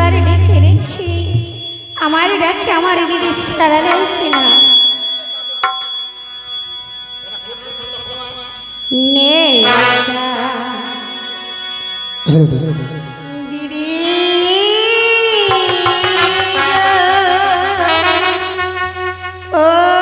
কতবার ডেকে রেখে আমার ডাকে আমার দিদি সারা দেয় কিনা নেই দিদি ও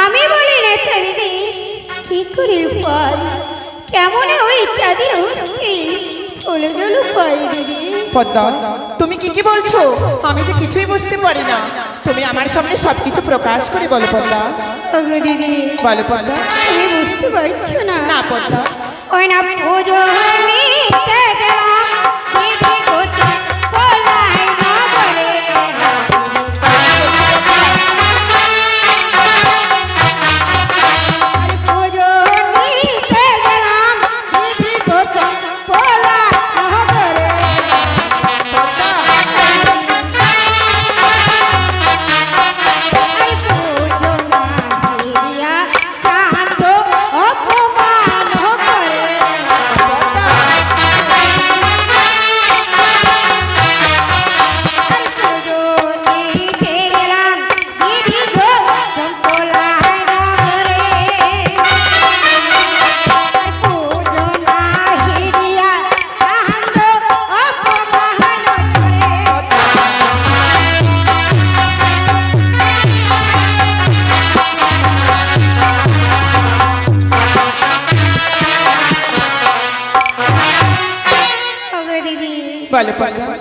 আমি বলি না দিদি কি করে পাই কেমন ওই চাঁদের অস্থি চলে জল পাই দিদি পদ্মা তুমি কি বলছো আমি যে কিছুই বুঝতে পারি না তুমি আমার সামনে সবকিছু প্রকাশ করে বলো পদ্মা ওগো দিদি বলো পদ্মা তুমি বুঝতে পারছো না না পদ্মা ওই না পুজো নিতে গেলাম দিদি কোথায় বলাই নগরে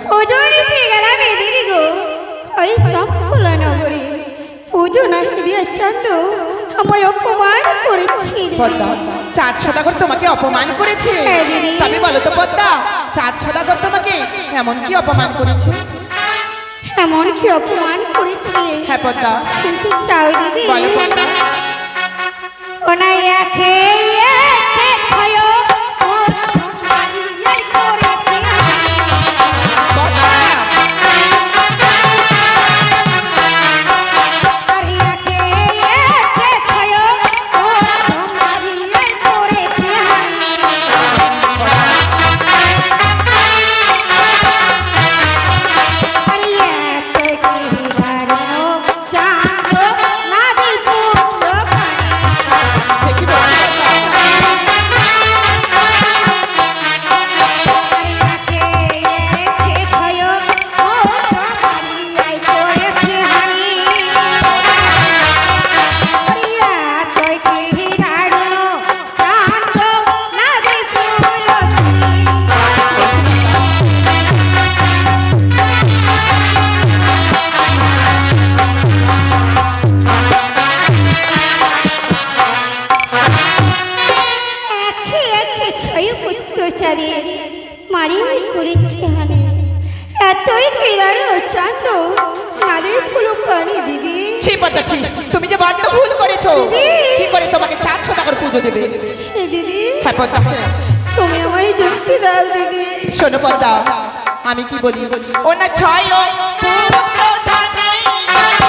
পুজো নিতে গেলাম দিদি গো ওই চম্পলা নগরে পুজো না দিয়ে চাঁদ আমায় অপমান করেছি পদ্মা চাঁদ সদাগর তোমাকে অপমান করেছে তবে বলো তো পদ্মা চাঁদ সদাগর তোমাকে এমন কি অপমান করেছে এমন কি অপমান করেছে হ্যাঁ পদ্মা শুনতে চাও দিদি বলো পদ্মা ওনা একে একে ছয় ওর মারিয়ে করেছে তুমি যে বড্ড ভুল করেছো কি করে তোমাকে চাঁদ সদাগর পুজো দেবে দিদি হ্যাঁ পদ্মা তুমি আমায় যুক্তি দাও দিদি শোনো পদ্মা আমি কি বলি ও না ছয় পুত্র ধনে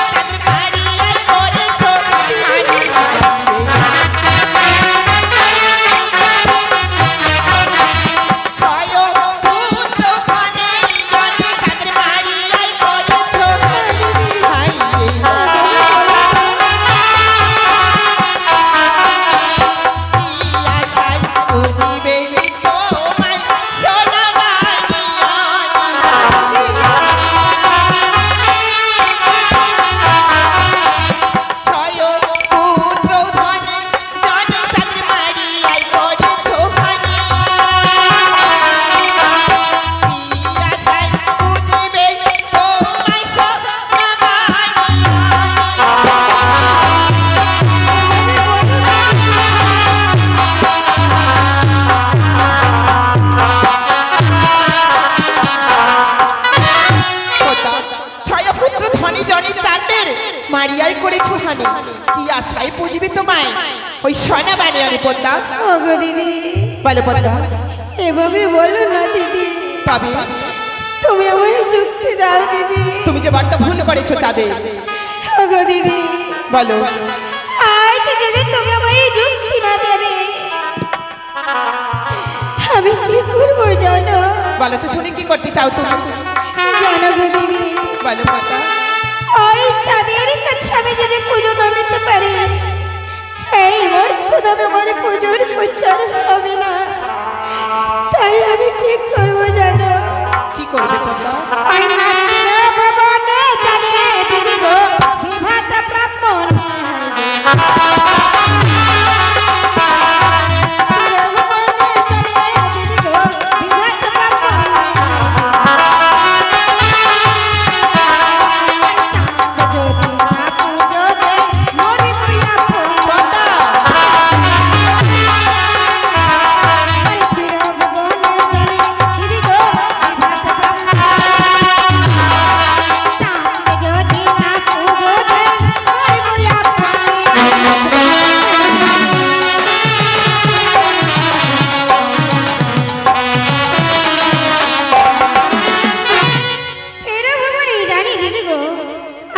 চাঁদের বাড়িয়ে করেছো বানিয়ে আনি পদ্মা? ওগো দিদি, বলো পদ্মা। এভাবে বলো না দিদি, তবে তুমি আমায় যুক্তি দাও দিদি। তুমি যে বড্ড ভুল করেছো চাঁদের। ওগো দিদি, বলো। আজ যদি তুমি আমায় যুক্তি না দেবে, আমি কি করবো জানো? বলো তো শুনি, কি করতে চাও তুমি? জানো গো দিদি, বলো পদ্মা। ওই চাঁদের কাছে আমি যদি পুজো না নিতে পারি, এই মর্ত দামে আমার পুজোর প্রচার হবে না। তাই আমি কি করবো জানো? কি করবে পদ্মা? ওই নাতির ভবনে জানে দিদি গো, বিভাত ব্রাহ্মণে ভবনে জানে দিদি গো, বিভাত ব্রাহ্মণে চাঁদ যদি না পুজো দে, মরি হইয়া পড়ি। পদ্মা।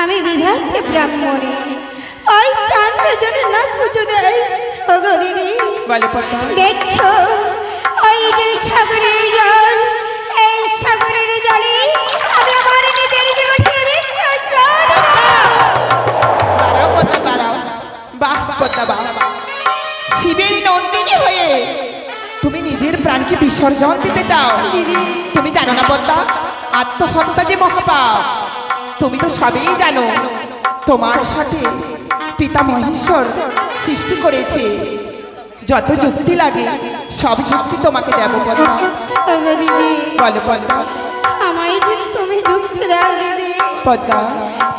আমি বিভাতে ব্রাহ্মণী, ওই চাঁদ যদি না পুজো দেয়, ওগো দিদি বলো পদ্মা। দেখছো ওই যে সাগরের জল, এই সাগরের জলে আমি আমার নিজের জীবনকে বিসর্জন দেব। দাঁড়াও পদ্মা, দাঁড়াও। বাহ পদ্মা, বাহ। শিবের নন্দিনী হয়ে তুমি নিজের প্রাণকে বিসর্জন দিতে চাও? দিদি, তুমি জানো না পদ্মা, আত্মহত্যা যে মহাপাপ। তুমি তো সবই জানো। তোমার সাথে পিতা মহেশ্বর সৃষ্টি করেছে। যত যুক্তি লাগে সব যুক্তি তোমাকে দেব পদ্মা। ওগো দিদি, বলো পদ্মা। আমায় যদি তুমি যুক্তি দাও দিদি, পদ্মা।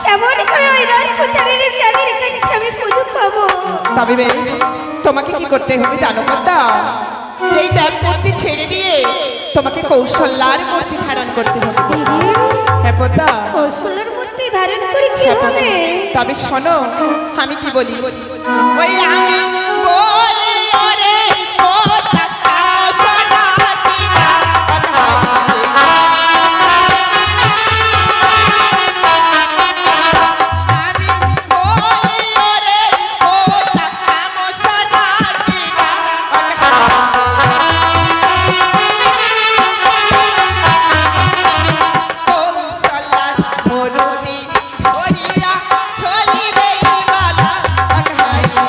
কেমন করে ওই রাত প্রচারের চাঁদের কাছে আমি পুজো পাবো? তবে বেশ, তোমাকে কি করতে হবে জানো পদ্মা? এই দেব মূর্তি ছেড়ে দিয়ে তোমাকে কৌশল্যার মূর্তি ধারণ করতে হবে। দিদি, হ্যাঁ পদ্মা। কৌশলের মূর্তি ধারণ করে কি হ্যাঁ পদ্মা। হবে? তবে শোনো, আমি কি বলি। ওই আমি বলি ওরে পদ্মা, কামসনা টিনা পাঠাইলে। আমি বলি ওরে পদ্মা, কামসনা টিনা কৌশল্যার মরুনি ধরিয়া চলিবে বালা পাঠাইলে।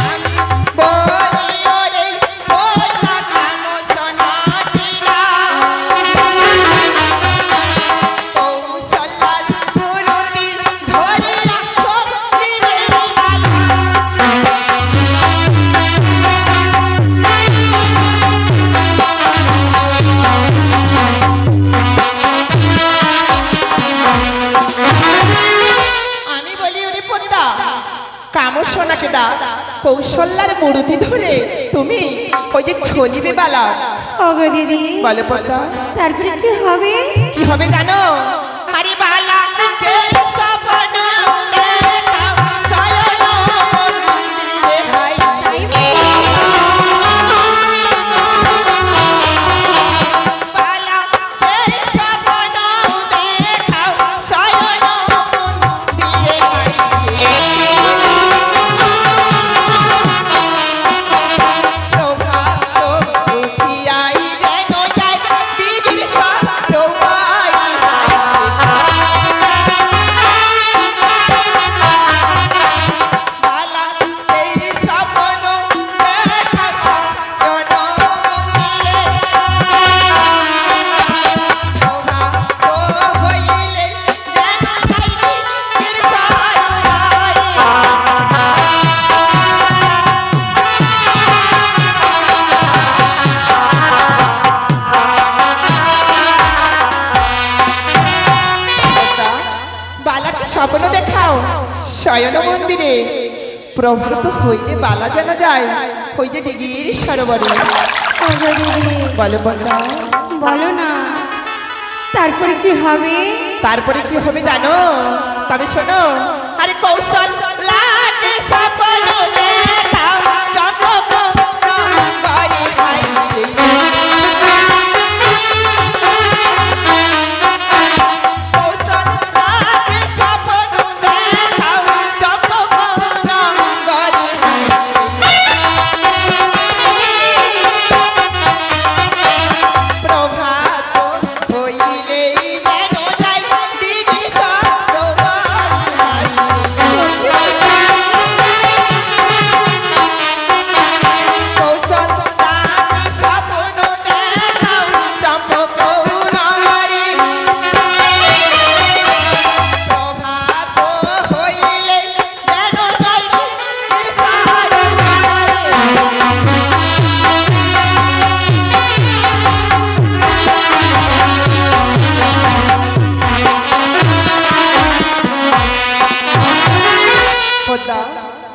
আমি বলি ওরে পদ্মা, কামসনা টিনা কৌশল্যার মরুনি ধরিয়া চলিবে বালা। আমি বলি ওরে পদ্মা, কামসোনাকে দা কৌশল্যার মুরুতি ধরে তুমি ওই যে ছলিবে বালা। ওগো দিদি, বলে পদ্মা। তারপরে কি হবে? কি হবে জানো? আরে বালা কে সপন দেখাও, শয়ন মন্দিরে হাই। বালা কে সপন দেখাও, শয়ন মন্দিরে হাই। প্রভাত উঠিয়াই যেন যায় বীর সত্যবাই বালা এই স্বপ্ন দেখা স্বপ্ন মন্দিরে প্রভাত হইলে যেন যায় বীর সত্যবাই। বালাকে স্বপ্ন দেখাও শয়ন মন্দিরে, প্রভাত হইলে বালা যেন যায় ওই যে দিঘির সরোবরে। ওগো দিদি, বলো পদ্মা। বলো না, তারপরে কি হবে? তারপরে কি হবে জানো? তবে শোনো,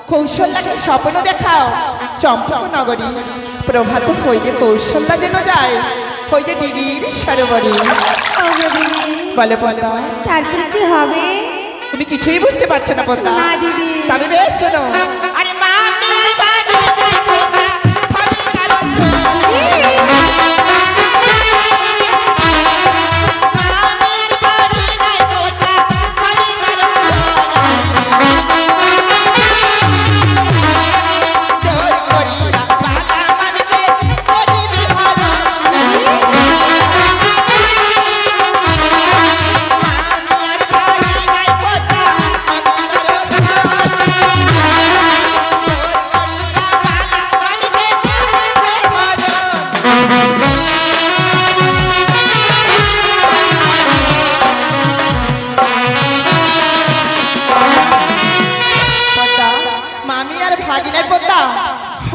কৌশল্যাকে স্বপ্ন দেখাও চম্পক নগরী প্রভাত হইলে কৌশল্যা যেন যায় ওই যে ডিগির সরোবরে। ওগো দিদি, বলে পদ্মা, তারপরে কি হবে? তুমি কিছুই বুঝতে পারছো না পদ্মা? না দিদি। তবে বেশ শোনো। আরে মা মেয়ের বাড়ি নাই পদ্মা, সবই কারো সোনা।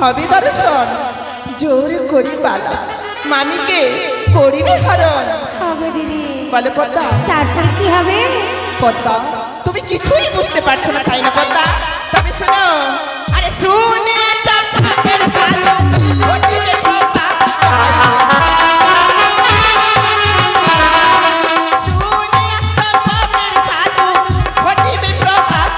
হবে দর্শন জোর করি বালা মামিকে করিবে হরণ। ওগো দিদি, বলে পদ্মা, তারপরে কি হবে? পদ্মা তুমি কিছুই বুঝতে পারছো না তাই না পদ্মা? তবে শোনো। আরে শুনে একটা ঠাকুর সাধু ঘটিবে প্রভাত। শুনে একটা ঠাকুর সাধু ঘটিবে প্রভাত।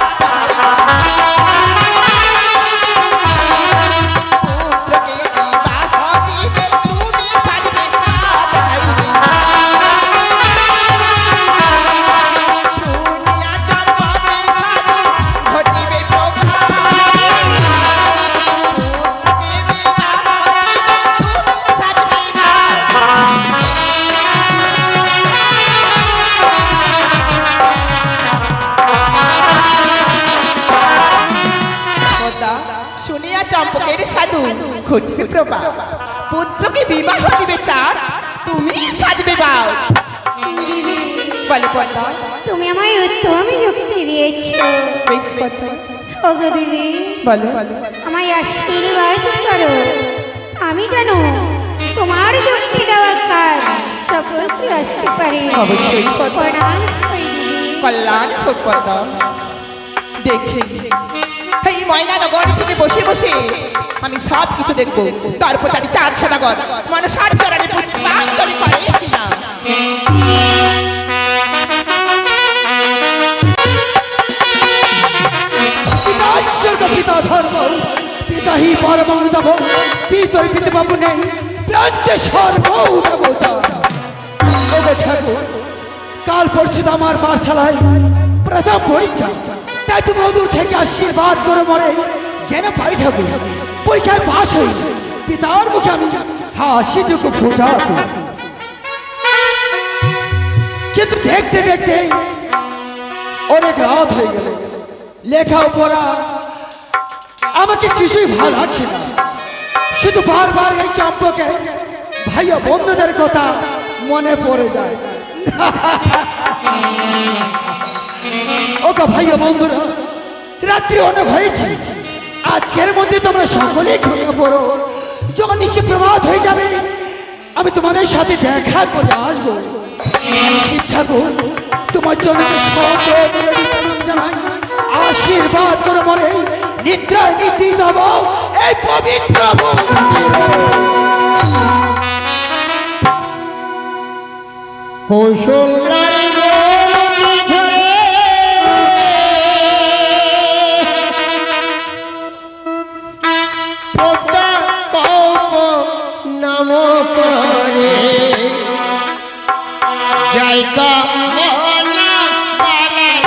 চম্পকের সাধু ঘটিবে প্রভা, পুত্রকে বিবাহ দিবে চাঁদ, তুমি সাজবে বাউ। বলে পদ্মা, তুমি আমায় উত্তম যুক্তি দিয়েছো। বেশ পদ্মা। ওগো দিদি, বলো। আমায় আশীর্বাদ করো। আমি যেন তোমার যুক্তি দেওয়া কাজ সকলকে আসতে পারি। অবশ্যই পদ্মা। প্রণাম হই দিদি। কল্যাণ হোক পদ্মা। দেখি এই ময়না নগরী থেকে বসে বসে আমি সব কিছু দেখবো, তারপর তার চাঁদ সদাগর মনসার চরণে পুষ্পাঞ্জলি করে কিনা। পিতা ধর্ম পিতা হি পরমং দেব, পিতর পিতা বাবু নেই প্রান্তে সর্বৌ দেবতা। ওগো ঠাকুর, কাল পরশু তো আমার পাঠশালায় প্রথম পরীক্ষা, তাই তুমি অদূর থেকে আশীর্বাদ করে মরে যেন পাই ঠাকুর পরীক্ষায় পাশ হই, পিতার মুখে আমি হাসিটুকু ফুটাবো। কিন্তু দেখতে দেখতে অনেক রাত হয়ে গেল, লেখা পড়া আমাকে কিছুই ভালো লাগছে না। শুধু বারবার এই চম্পকে ভাইয়া বন্ধুদের কথা মনে পড়ে যায়। ওকে ভাইয়া বন্ধুরা, রাত্রি অনেক হয়েছে, আজকের মধ্যে তোমরা সকলেই ঘুমিয়ে পড়ো। যখন নিশি প্রভাত হয়ে যাবে আমি তোমাদের সাথে দেখা করে আসবো। শিব ঠাকুর, তোমার জন্য প্রণাম জানাই, আশীর্বাদ করে মরে নিদ্রায় নীতি দেব এই পবিত্র কৌশল্যার ধরে পদ্মা কৌক নাম করে জায়গা মনা বালার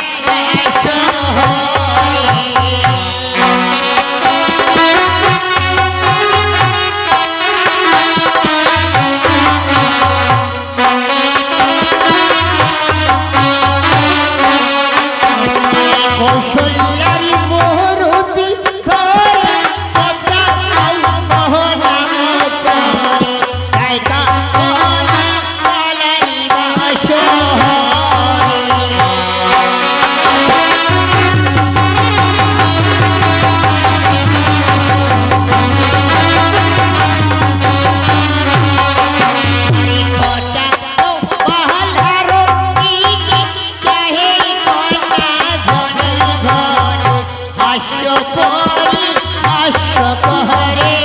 হাস্য করি হাস্য করে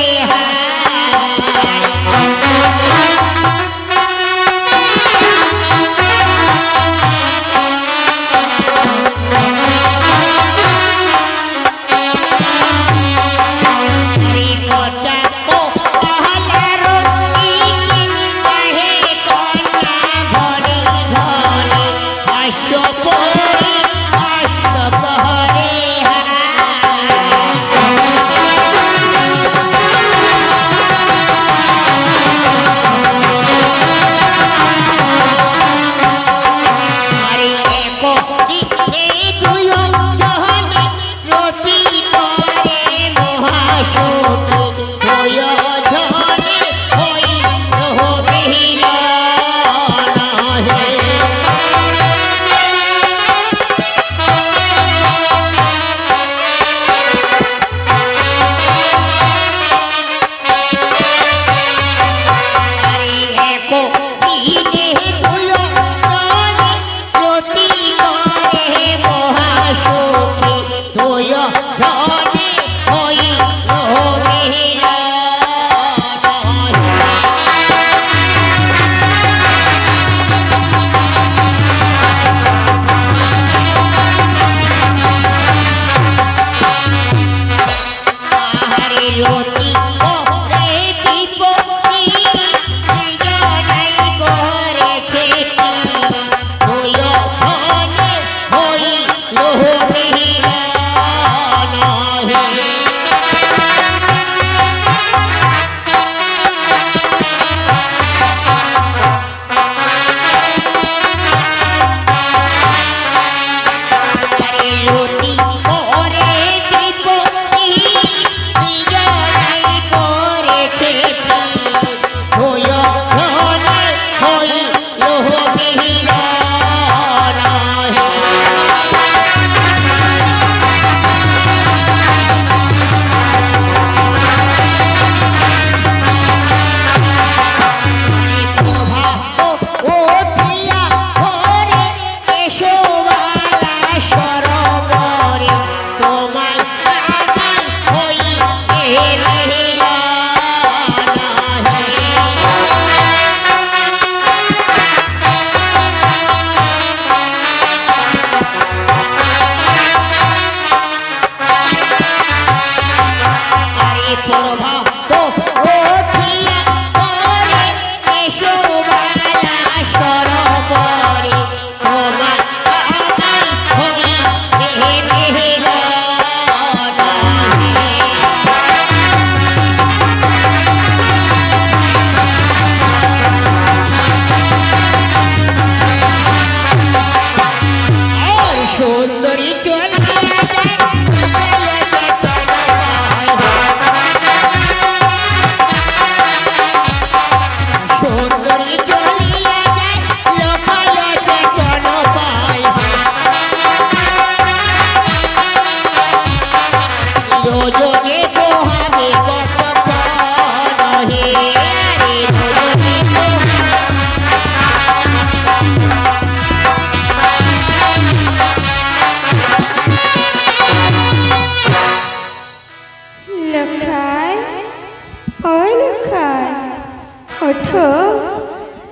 ওঠো,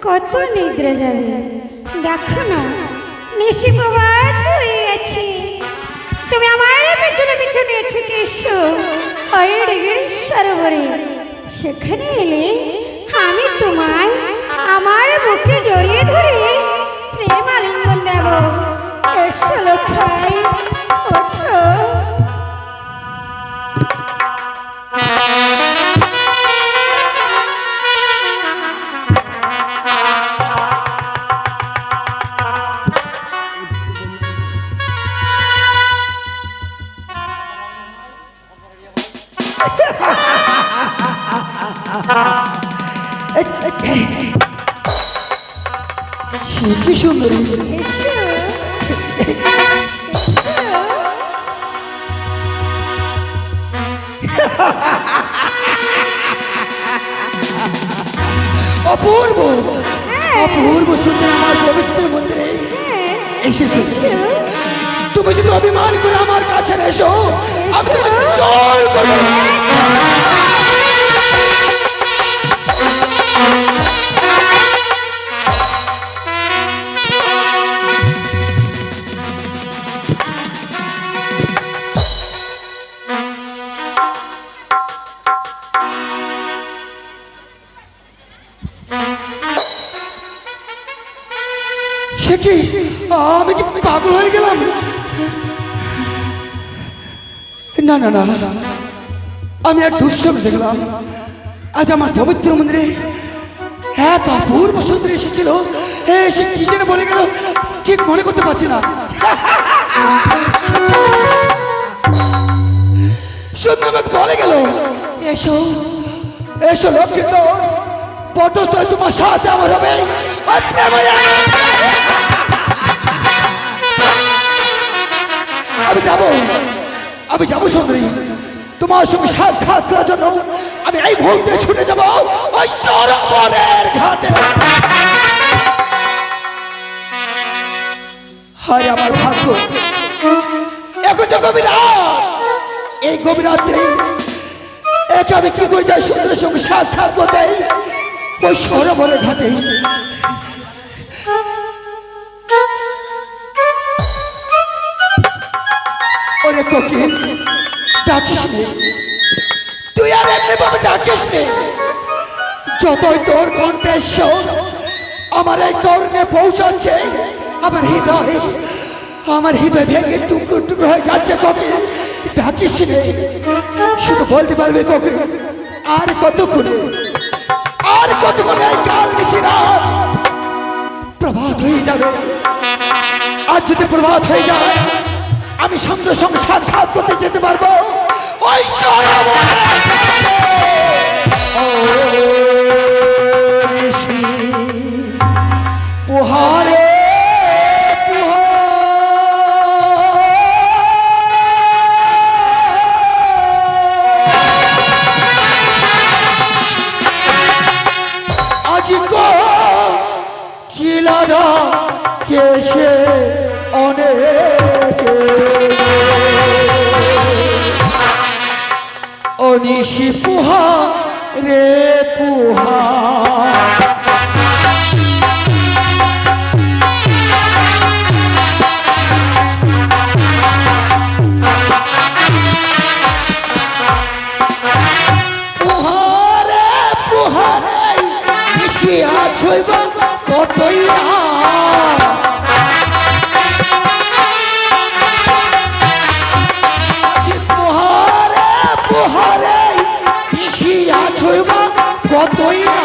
কত নিদ্রা যাবে, দেখো না নিশি প্রভাত হয়ে গেছে। তুমি আমার পেছনে পেছনে ছুটে এসো হয়ডেগের সরোবরে। সেখানে এলে আমি তোমায় আমার বুকে জড়িয়ে ধরে প্রেম আলিঙ্গন দেব। এসো লক্ষাই, ওঠো। কি সুন্দরী, এসো, অপূর্ব অপূর্ব সুন্দর আমার পবিত্র মন্দিরে এসেছে। এসো। তুমি যদি অভিমান করে আমার কাছে এসো, আমি তোমাকে জয় করবো। সে কি, আমি কি পাগল হয়ে গেলাম? না না না, আমি এক দুঃস্বপ্ন দেখলাম। আজ আমার পবিত্র মন্দিরে এক অপূর্ব সুন্দরী এসেছিল। সে কি যেন বলে গেল, ঠিক মনে করতে পারছি না। সুন্দর আমাকে বলে গেল, এসো এসো লক্ষ্মীত, পটস্থলে তোমার সাথে আমার হবে। আমি যাবো সুন্দরী, তোমার সঙ্গে সাক্ষাৎ করার জন্য আমি এই মুহূর্তে ছুটে যাবো ওই সরোবরের ঘাটে। হায় আমার ভাগ্য, এখন যে গভীর রাত, এই গভীর রাত্রে একে আমি কি করে যাই সুন্দরের সঙ্গে সাক্ষাৎ করতে ওই সরোবরের ঘাটে। ওরে কোকিল, ডাকিস নে, তুই আর এমনি ভাবে ডাকিস নে। যতই তোর কণ্ঠেশ্বর আমার এই কর্ণে পৌঁছাচ্ছে, আমার হৃদয় ভেঙে টুকরো টুকরো হয়ে যাচ্ছে। কোকিল, ডাকিস নে, শুধু বলতে পারবে কোকিল, আর কতক্ষণ এই কাল নিশি রাত প্রভাত হয়ে যাবে। আজ যদি প্রভাত হয়ে যায়, আমি সঙ্গে সঙ্গে সাক্ষাৎ করতে যেতে পারবো ওই পুহারে। আজি কিলারা কেশে অনেক অনিশি পুহা রে পুহা। পুহারে পুহারে মিশিয়া ছইব কতই না। কতই না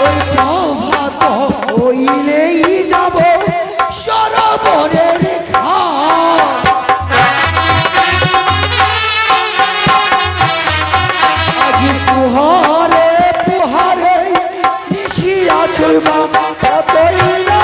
ওই প্রভাত হইলেই যাব সরোবরের ঘাট। আজ পুহারে পুহারে মিশিয়া ছইব কতই না।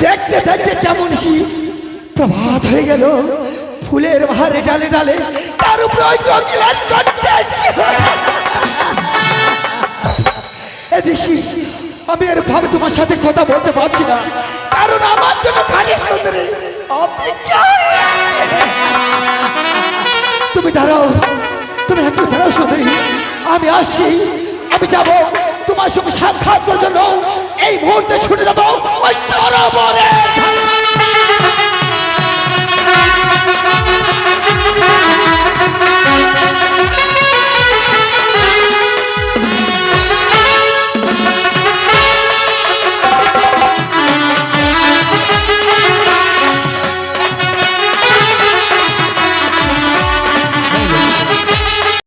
দেখতে দেখতে কেমন প্রভাত হয়ে গেল, ফুলের বাহারে ডালে ডালে, তার উপরে ওই কোকিলের কণ্ঠে। আমি এর ভাবে তোমার সাথে কথা বলতে পারছি না, কারণ আমার জন্য খালি সুন্দরী অপেক্ষা হয়ে আছে। তুমি দাঁড়াও, তুমি একটু দাঁড়াও সুন্দরী, আমি আসছি। আমি যাব তোমার সঙ্গে সাক্ষাৎ করার জন্য, এই মুহূর্তে ছুটে যাবো ওই সরোবরে।